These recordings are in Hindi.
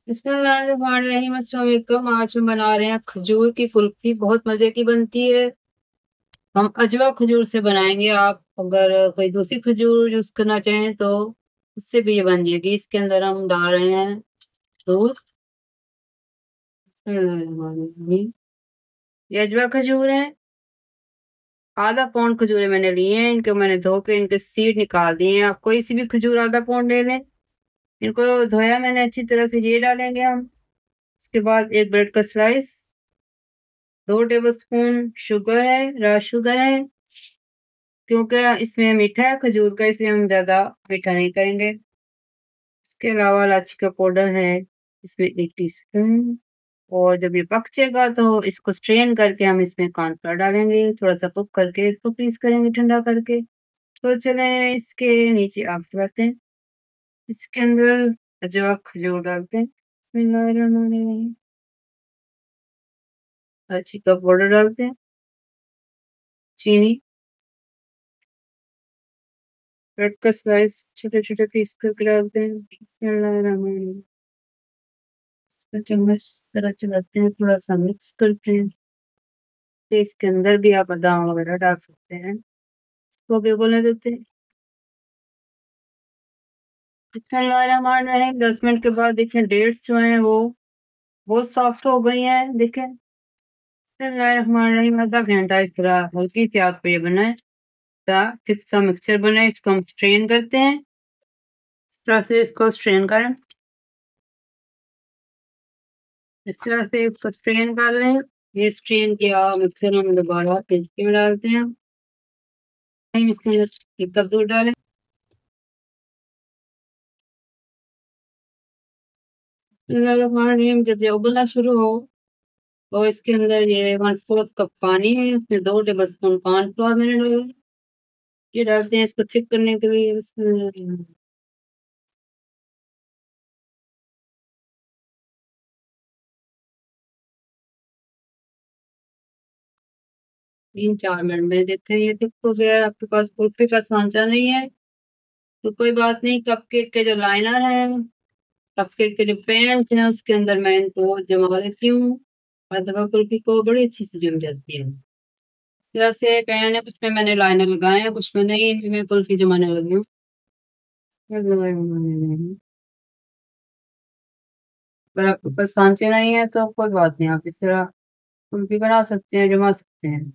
बिस्मिल्लाहिर्रहमानिर्रहीम। अस्सलाम वालेकुम। आज हम बना रहे हैं खजूर की कुल्फी। बहुत मजे की बनती है। हम अजवा खजूर से बनाएंगे। आप अगर कोई दूसरी खजूर यूज करना चाहें तो उससे भी ये बन जाएगी। इसके अंदर हम डाल रहे हैं दूध। बिस्मिल्लाहिर्रहमानिर्रहीम। ये अजवा खजूर है। आधा पाउंड खजूरें मैंने लिए हैं। इनको मैंने धो के इनके सीड निकाल दिए हैं। आप कोई सी भी खजूर आधा पाउंड ले लें। इनको धोया मैंने अच्छी तरह से। ये डालेंगे हम। उसके बाद एक ब्रेड का स्लाइस, 2 टेबल स्पून शुगर है, राइस शुगर है। क्योंकि इसमें मीठा है खजूर का, इसलिए हम ज्यादा मीठा नहीं करेंगे। इसके अलावा इलायची का पाउडर है इसमें 1 टीस्पून। और जब ये पक जाएगा तो इसको स्ट्रेन करके हम इसमें कॉर्नफ्लोर डालेंगे। थोड़ा सा कुक करके इसको पीस करेंगे ठंडा करके। तो चले इसके नीचे आग चलाते हैं। इसके अंदर अजवा खजूर डालते हैं। बिस्मिल्लाहिर्रहमानिर्रहीम। इलायची का पाउडर डालते हैं। चीनी, ब्रेड का स्लाइस छोटे छोटे पीस करके डालते हैं। बिस्मिल्लाहिर्रहमानिर्रहीम। इसका चम्मच जरा चलाते हैं, थोड़ा सा मिक्स करते हैं। फिर इसके अंदर भी आप बादाम वगैरह डाल सकते हैं। तो भी उबलने देते हैं। बिस्मिल्लाहिर्रहमानिर्रहीम। 10 मिनट के बाद देखें डेट्स जो हैं वो बहुत सॉफ्ट हो गई हैं। देखें। बिस्मिल्लाहिर्रहमानिर्रहीम। आधा घंटा इस तरह हल्की सी आग पे ये बनाए ताकि सा मिक्सचर बने। इसको हम स्ट्रेन करते हैं। इस तरह से इसको स्ट्रेन करें। इस तरह से इसको स्ट्रेन कर लें। ये स्ट्रेन किया मिक्सर हम दोबारा पेस्ट्री में डालते हैं। इसके अंदर 1 कप दूध डालें। जब ये उबलना शुरू हो तो इसके अंदर ये 1/4 कप पानी है। इसमें 2 टेबल स्पून कॉर्नफ्लोर मैंने डाला। ये डालते हैं इसको थिक करने के लिए। इसमें 3-4 मिनट में देखें ये थिक हो गया। आपके पास कुल्फी का सांचा नहीं है तो कोई बात नहीं। कपकेक के जो लाइनर है, कपकेक के जो पैन्स हैं, उसके अंदर मैं इनको जमा लेती हूँ। और दवा कुल्फी को बड़ी अच्छी से जम जाती है। इस तरह से पैन है, कुछ में मैंने लाइनर लगाए हैं, कुछ में नहीं। इनमें कुल्फी जमाने लगी हूँ। अगर आपके पास सांचे नहीं है तो कोई बात नहीं, आप इस तरह कुल्फी बना सकते हैं, जमा सकते हैं।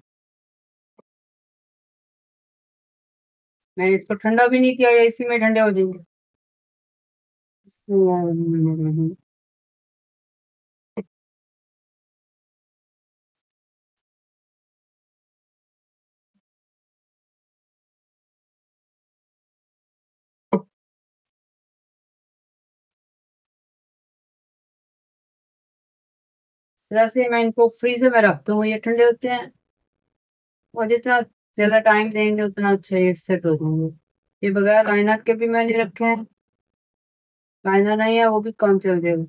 मैंने इसको ठंडा भी नहीं किया, या इसी में ठंडे हो जाएंगे। बिस्मिल्लाहिर्रहमानिर्रहीम। इस तरह से मैं इनको फ्रीजर में रखता हूँ, ये ठंडे होते हैं। और जितना ज्यादा टाइम देंगे उतना अच्छा ये सेट हो जाएंगे। ये बगैर लाइनर के भी मैंने रखे हैं। लाइनर नहीं है वो भी काम चल जाएगा।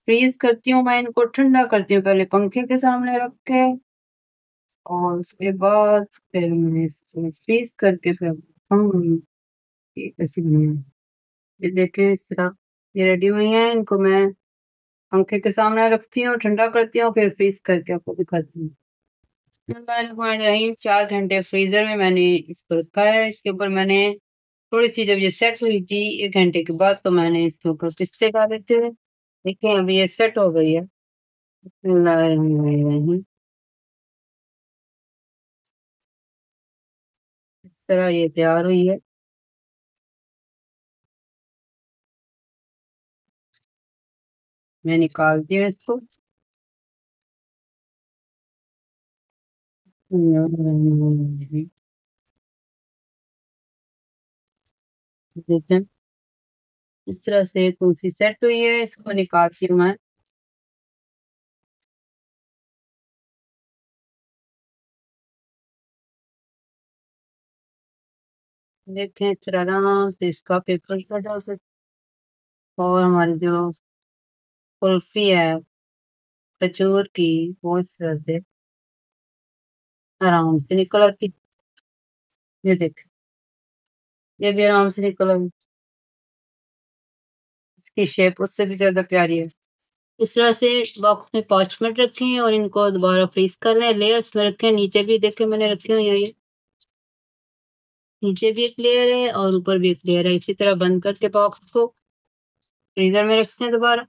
फ्रीज करती हूँ मैं इनको, ठंडा करती हूँ पहले पंखे के सामने रख के। और उसके बाद फिर मैं इसको फ्रीज करके फिर खाऊंगी। ये ऐसी बनी है। ये देखें इस तरह ये रेडी हुई है। इनको मैं पंखे के सामने रखती हूँ, ठंडा करती हूँ, फिर फ्रीज करके आपको दिखाती हूँ। 4 घंटे फ्रीजर में मैंने इसको रखा है। इसके ऊपर मैंने थोड़ी सी जब ये सेट हुई थी 1 घंटे के बाद, तो मैंने इसके ऊपर पिस्ते डाले थे। देखिए अभी ये सेट हो गई है। बिस्मिल्लाहिर्रहमानिर्रहीम। इस तरह ये तैयार हुई है। मैं निकालती हूँ इसको। देखें इस तरह से कुल्फी सेट हुई है। इसको निकालती हूँ मैं। देखें इस तरह आराम से इसका पेपर कटा के। और हमारी जो कुल्फी है खजूर की, वो इस तरह से आराम से निकल आती। ये देखें ये भी आराम से निकल आई। इसकी शेप उससे भी ज़्यादा प्यारी है। इस तरह से बॉक्स में 5 मिनट रखें और इनको दोबारा फ्रीज़ कर लें। लेयर्स में रखें, नीचे भी देखें मैंने रखी हुई है ये। नीचे भी एक लेयर है और ऊपर भी एक लेयर है। इसी तरह बंद करके बॉक्स को फ्रीज़र में रखते हैं दोबारा।